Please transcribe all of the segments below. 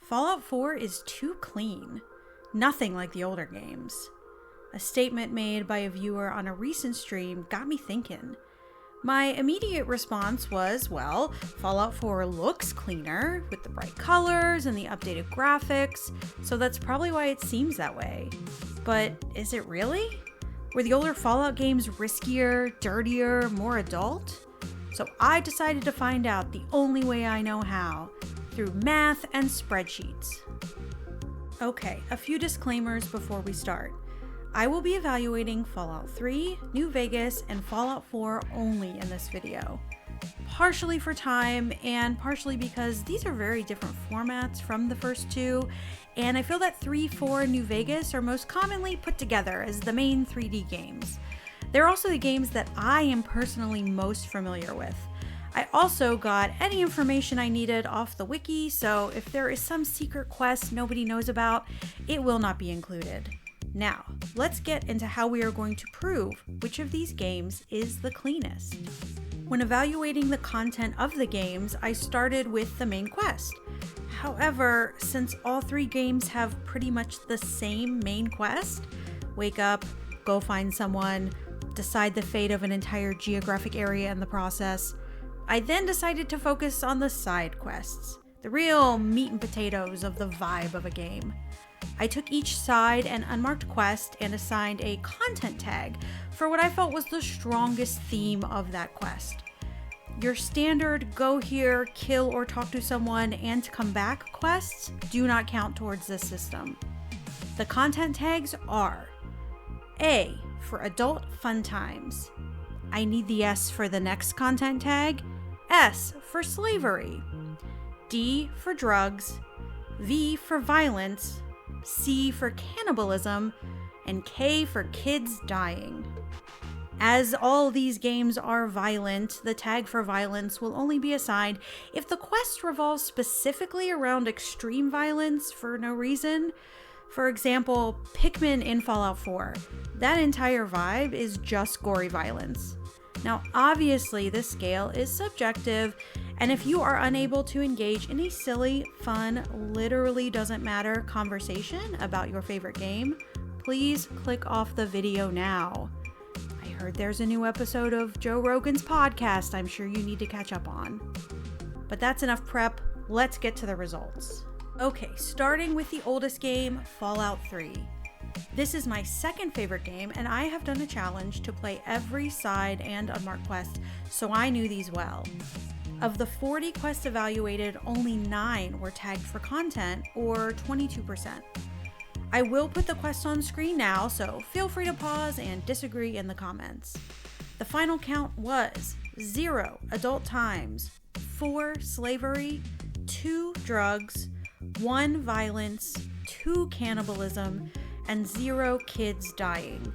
Fallout 4 is too clean. Nothing like the older games. A statement made by a viewer on a recent stream got me thinking. My immediate response was, well, Fallout 4 looks cleaner with the bright colors and the updated graphics, so that's probably why it seems that way. But is it really? Were the older Fallout games riskier, dirtier, more adult? So I decided to find out the only way I know how, through math and spreadsheets. Okay, a few disclaimers before we start. I will be evaluating Fallout 3, New Vegas, and Fallout 4 only in this video. Partially for time, and partially because these are very different formats from the first two, and I feel that 3, 4, and New Vegas are most commonly put together as the main 3D games. They're also the games that I am personally most familiar with. I also got any information I needed off the wiki, so if there is some secret quest nobody knows about, it will not be included. Now, let's get into how we are going to prove which of these games is the cleanest. When evaluating the content of the games, I started with the main quest. However, since all three games have pretty much the same main quest, wake up, go find someone, decide the fate of an entire geographic area in the process, I then decided to focus on the side quests, the real meat and potatoes of the vibe of a game. I took each side and unmarked quest and assigned a content tag for what I felt was the strongest theme of that quest. Your standard go here, kill or talk to someone and come back quests do not count towards this system. The content tags are A for adult fun times. I need the S for the next content tag, S for slavery, D for drugs, V for violence, C for cannibalism, and K for kids dying. As all these games are violent, the tag for violence will only be assigned if the quest revolves specifically around extreme violence for no reason. For example, Pikmin in Fallout 4. That entire vibe is just gory violence. Now, obviously, this scale is subjective, and if you are unable to engage in a silly, fun, literally doesn't matter conversation about your favorite game, please click off the video now. I heard there's a new episode of Joe Rogan's podcast I'm sure you need to catch up on. But that's enough prep, let's get to the results. Okay, starting with the oldest game, Fallout 3. This is my second favorite game, and I have done a challenge to play every side and unmarked quest, so I knew these well. Of the 40 quests evaluated, only 9 were tagged for content, or 22%. I will put the quests on screen now, so feel free to pause and disagree in the comments. The final count was 0 adult times, 4 slavery, 2 drugs, 1 violence, 2 cannibalism, and 0 kids dying.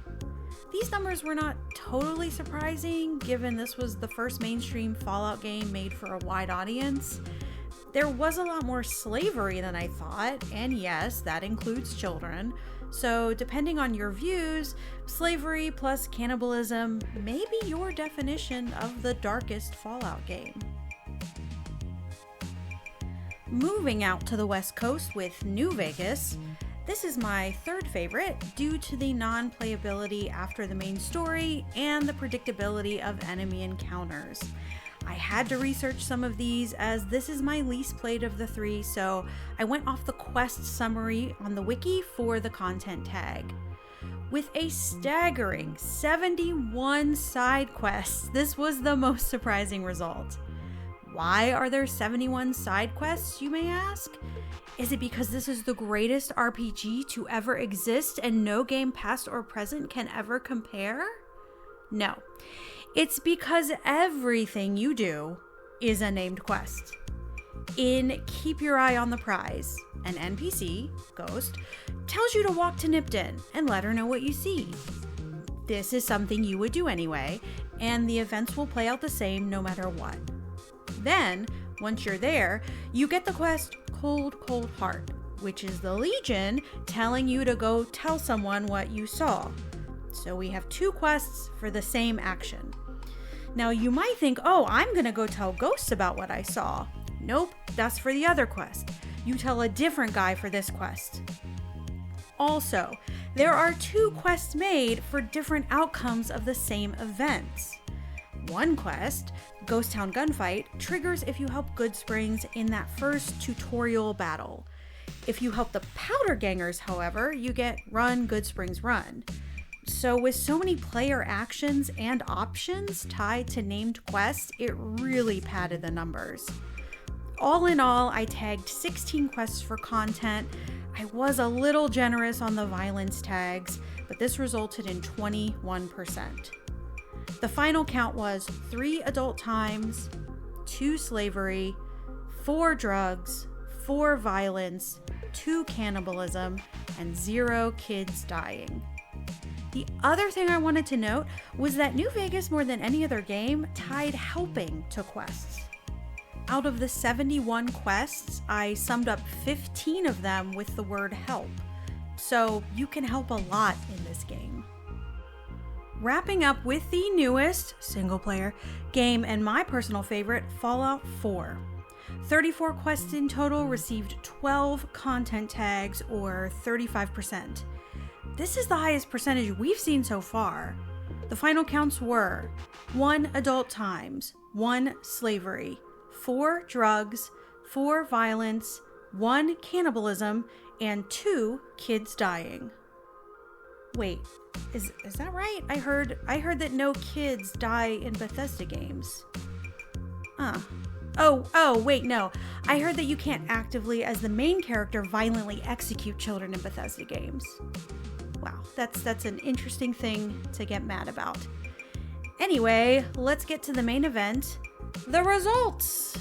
These numbers were not totally surprising, given this was the first mainstream Fallout game made for a wide audience. There was a lot more slavery than I thought, and yes, that includes children. So depending on your views, slavery plus cannibalism may be your definition of the darkest Fallout game. Moving out to the West Coast with New Vegas, this is my third favorite due to the non-playability after the main story and the predictability of enemy encounters. I had to research some of these as this is my least played of the three, so I went off the quest summary on the wiki for the content tag. With a staggering 71 side quests, this was the most surprising result. Why are there 71 side quests, you may ask? Is it because this is the greatest RPG to ever exist and no game past or present can ever compare? No. It's because everything you do is a named quest. In Keep Your Eye on the Prize, an NPC, Ghost, tells you to walk to Nipton and let her know what you see. This is something you would do anyway, and the events will play out the same no matter what. Then, once you're there, you get the quest Cold, Cold Heart, which is the Legion telling you to go tell someone what you saw. So we have 2 quests for the same action. Now you might think, oh, I'm gonna go tell ghosts about what I saw. Nope, that's for the other quest. you tell a different guy for this quest. Also, there are 2 quests made for different outcomes of the same events. One quest, Ghost Town Gunfight, triggers if you help Goodsprings in that first tutorial battle. If you help the Powder Gangers, however, you get Run Goodsprings Run. So with so many player actions and options tied to named quests, it really padded the numbers. All in all, I tagged 16 quests for content. I was a little generous on the violence tags, but this resulted in 21%. The final count was 3 adult times, 2 slavery, 4 drugs, 4 violence, 2 cannibalism, and 0 kids dying. The other thing I wanted to note was that New Vegas, more than any other game, tied helping to quests. Out of the 71 quests, I summed up 15 of them with the word help. So you can help a lot in this game. Wrapping up with the newest single-player game and my personal favorite, Fallout 4. 34 quests in total received 12 content tags, or 35%. This is the highest percentage we've seen so far. The final counts were 1 adult times, 1 slavery, 4 drugs, 4 violence, 1 cannibalism, and 2 kids dying. Wait, is that right? I heard that no kids die in Bethesda games. Oh, wait, no. I heard that you can't actively, as the main character, violently execute children in Bethesda games. Wow, that's an interesting thing to get mad about. Anyway, let's get to the main event, the results.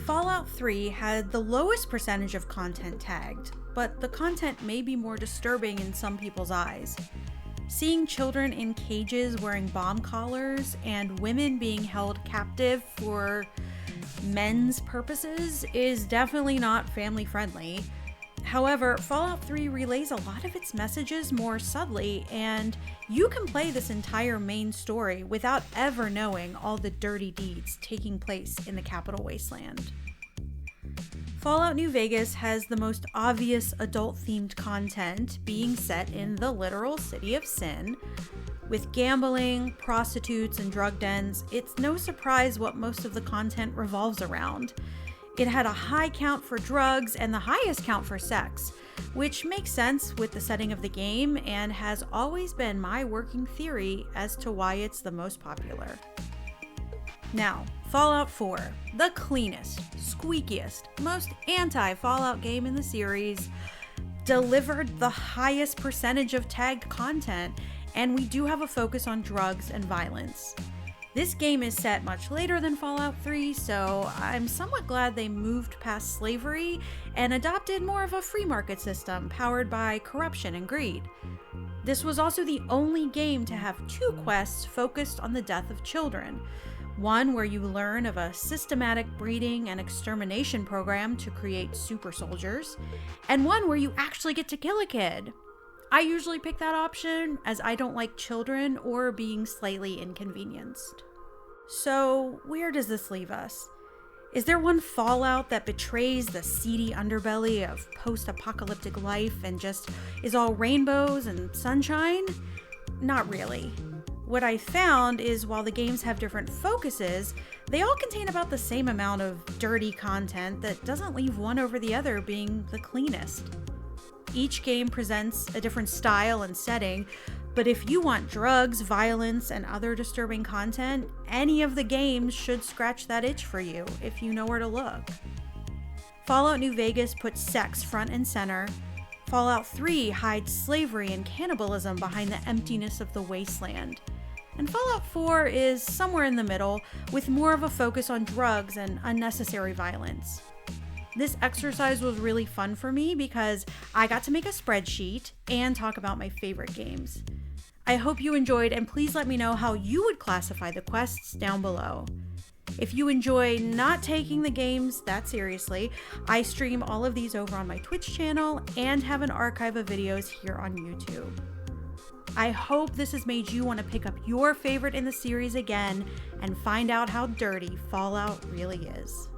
Fallout 3 had the lowest percentage of content tagged, but the content may be more disturbing in some people's eyes. Seeing children in cages wearing bomb collars and women being held captive for men's purposes is definitely not family friendly. However, Fallout 3 relays a lot of its messages more subtly, and you can play this entire main story without ever knowing all the dirty deeds taking place in the Capital Wasteland. Fallout New Vegas has the most obvious adult-themed content being set in the literal city of sin. With gambling, prostitutes, and drug dens, it's no surprise what most of the content revolves around. It had a high count for drugs and the highest count for sex, which makes sense with the setting of the game and has always been my working theory as to why it's the most popular. Now, Fallout 4, the cleanest, squeakiest, most anti-Fallout game in the series, delivered the highest percentage of tagged content, and we do have a focus on drugs and violence. This game is set much later than Fallout 3, so I'm somewhat glad they moved past slavery and adopted more of a free market system powered by corruption and greed. This was also the only game to have 2 quests focused on the death of children. One where you learn of a systematic breeding and extermination program to create super soldiers, and one where you actually get to kill a kid. I usually pick that option as I don't like children or being slightly inconvenienced. So, where does this leave us? Is there one Fallout that betrays the seedy underbelly of post-apocalyptic life and just is all rainbows and sunshine? Not really. What I found is while the games have different focuses, they all contain about the same amount of dirty content that doesn't leave one over the other being the cleanest. Each game presents a different style and setting, but if you want drugs, violence, and other disturbing content, any of the games should scratch that itch for you if you know where to look. Fallout New Vegas puts sex front and center. Fallout 3 hides slavery and cannibalism behind the emptiness of the wasteland. And Fallout 4 is somewhere in the middle, with more of a focus on drugs and unnecessary violence. This exercise was really fun for me because I got to make a spreadsheet and talk about my favorite games. I hope you enjoyed, and please let me know how you would classify the quests down below. If you enjoy not taking the games that seriously, I stream all of these over on my Twitch channel and have an archive of videos here on YouTube. I hope this has made you want to pick up your favorite in the series again and find out how dirty Fallout really is.